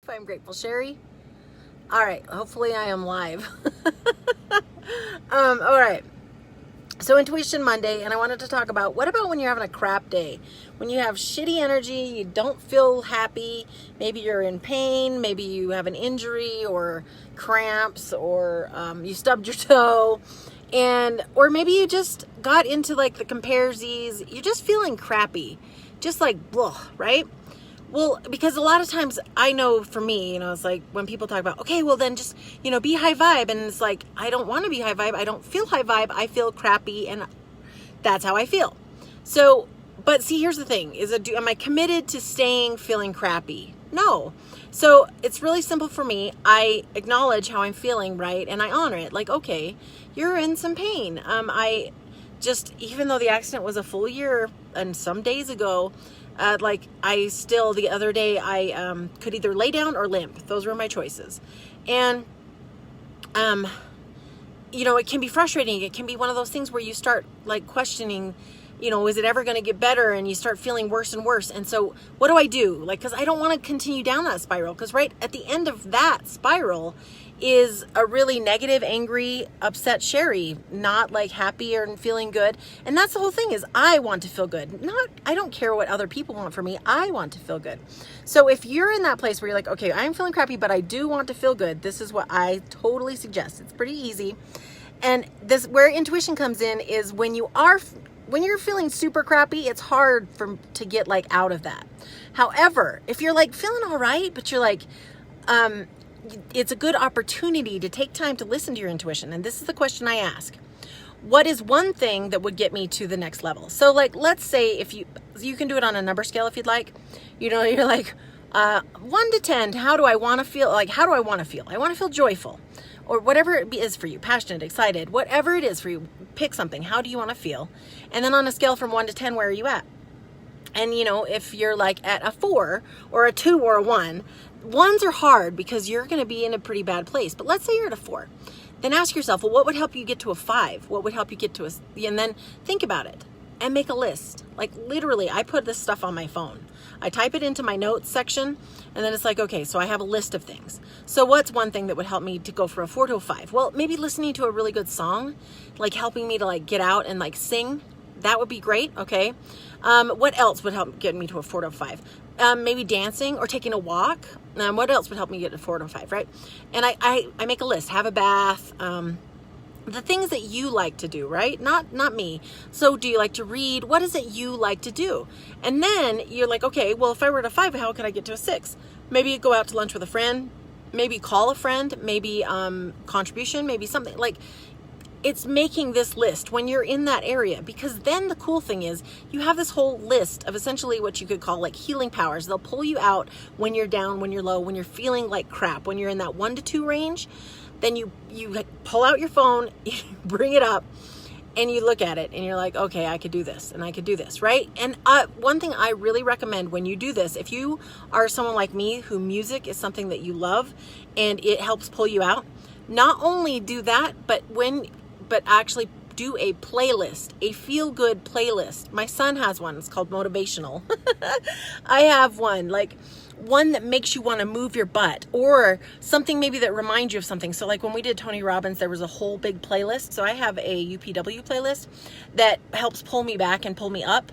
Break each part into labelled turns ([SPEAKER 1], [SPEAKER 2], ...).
[SPEAKER 1] I'm grateful, Sherry. All right, hopefully I am live. All right. So Intuition Monday, and I wanted to talk about, what about when you're having a crap day? When you have shitty energy, you don't feel happy, maybe you're in pain, maybe you have an injury or cramps, or you stubbed your toe, or maybe you just got into like the comparesies, you're just feeling crappy, just like blah, right? Well, because a lot of times I know for me, it's like when people talk about, okay, well then just, be high vibe. And it's like, I don't want to be high vibe. I don't feel high vibe. I feel crappy. And that's how I feel. So, but see, here's the thing am I committed to staying feeling crappy? No. So it's really simple for me. I acknowledge how I'm feeling, right? And I honor it. Like, okay, you're in some pain. Even though the accident was a full year and some days ago, the other day, I could either lay down or limp. Those were my choices. And, it can be frustrating. It can be one of those things where you start like questioning, is it ever going to get better? And you start feeling worse and worse. And so what do I do? Because I don't want to continue down that spiral. Because right at the end of that spiral is a really negative, angry, upset Sherry, not like happy or feeling good. And that's the whole thing is I want to feel good. I don't care what other people want from me. I want to feel good. So if you're in that place where you're like, okay, I'm feeling crappy, but I do want to feel good, this is what I totally suggest. It's pretty easy. And this, where intuition comes in, is when you're feeling super crappy, it's hard to get like out of that. However, if you're like feeling all right, but you're like, it's a good opportunity to take time to listen to your intuition. And this is the question I ask. What is one thing that would get me to the next level? So like, let's say if you can do it on a number scale if you'd like, you're like, 1 to 10, how do I want to feel? Like, how do I want to feel? I want to feel joyful, or whatever it is for you, passionate, excited, whatever it is for you, pick something. How do you want to feel? And then on a scale from 1 to 10, where are you at? And if you're like at a 4 or a 2 or a 1, ones are hard because you're going to be in a pretty bad place. But let's say you're at a 4. Then ask yourself, well, what would help you get to a 5? What would help you get to and then think about it and make a list. Like literally, I put this stuff on my phone. I type it into my notes section, and then it's like, okay, so I have a list of things. So what's one thing that would help me to go from a 4 to a 5? Well, maybe listening to a really good song, like helping me to like get out and like sing. That would be great. Okay. What else would help get me to a 4 to a 5? Maybe dancing or taking a walk. What else would help me get to 4 to a 5, right? And I make a list, have a bath, the things that you like to do, right? Not me. So do you like to read? What is it you like to do? And then you're like, okay, well, if I were at a 5, how could I get to a 6? Maybe go out to lunch with a friend, maybe call a friend, maybe contribution, maybe something like. It's making this list when you're in that area, because then the cool thing is you have this whole list of essentially what you could call like healing powers. They'll pull you out when you're down, when you're low, when you're feeling like crap, when you're in that 1 to 2 range. Then you pull out your phone, you bring it up, and you look at it and you're like, okay, I could do this and I could do this, right? And one thing I really recommend when you do this, if you are someone like me who music is something that you love and it helps pull you out, not only do that, but actually do a playlist, a feel-good playlist. My son has one. It's called Motivational. I have one that makes you want to move your butt, or something maybe that reminds you of something. So like when we did Tony Robbins, there was a whole big playlist. So I have a UPW playlist that helps pull me back and pull me up.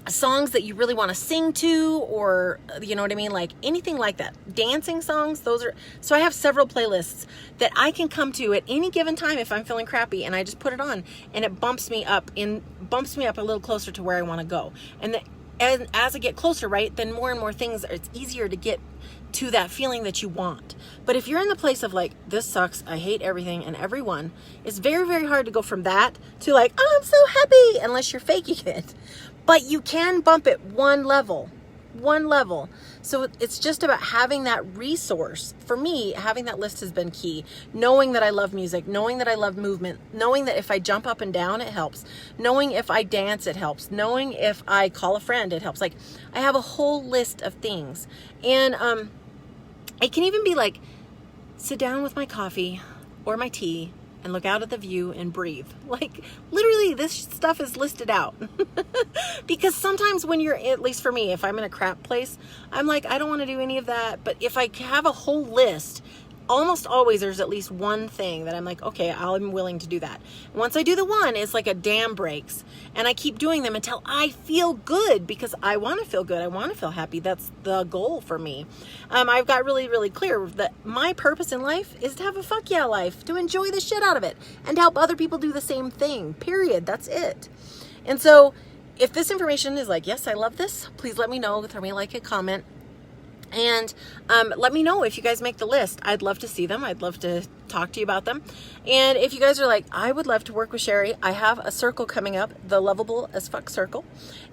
[SPEAKER 1] Songs that you really want to sing to, or you know what I mean, like anything like that. Dancing songs, so I have several playlists that I can come to at any given time if I'm feeling crappy, and I just put it on and it bumps me up a little closer to where I want to go. And as I get closer, right, then more and more things, it's easier to get to that feeling that you want. But if you're in the place of like, this sucks, I hate everything and everyone, it's very, very hard to go from that to like, oh, I'm so happy, unless you're faking it. But you can bump it one level. So it's just about having that resource. For me, having that list has been key. Knowing that I love music, knowing that I love movement, knowing that if I jump up and down, it helps. Knowing if I dance, it helps. Knowing if I call a friend, it helps. Like, I have a whole list of things. And it can even be like, sit down with my coffee or my tea and look out at the view and breathe. Like, literally, this stuff is listed out. Because sometimes when you're, at least for me, if I'm in a crap place, I'm like, I don't want to do any of that. But if I have a whole list, almost always there's at least one thing that I'm like, okay, I'm willing to do that. And once I do the one, it's like a dam breaks, and I keep doing them until I feel good, because I want to feel good. I want to feel happy. That's the goal for me. I've got really, really clear that my purpose in life is to have a fuck yeah life, to enjoy the shit out of it, and to help other people do the same thing, period. That's it. And so if this information is like, yes, I love this, please let me know. Throw me a like, a comment. And let me know if you guys make the list. I'd love to see them. I'd love to talk to you about them. And if you guys are like, I would love to work with Sherry, I have a circle coming up, the Loveable as Fuck Circle.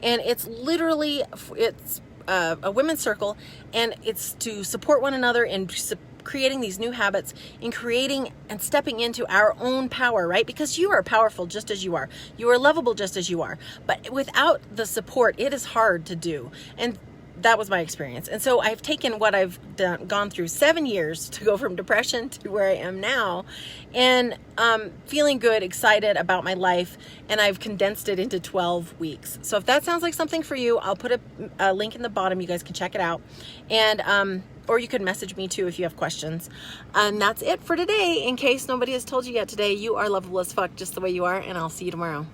[SPEAKER 1] And it's literally, it's a women's circle, and it's to support one another in creating these new habits, in creating and stepping into our own power, right? Because you are powerful just as you are. You are lovable just as you are. But without the support, it is hard to do. And that was my experience. And so I've taken what I've gone through 7 years to go from depression to where I am now, and feeling good, excited about my life, and I've condensed it into 12 weeks. So if that sounds like something for you, I'll put a link in the bottom. You guys can check it out. And or you could message me too if you have questions. And that's it for today. In case nobody has told you yet today, you are lovable as fuck just the way you are, and I'll see you tomorrow.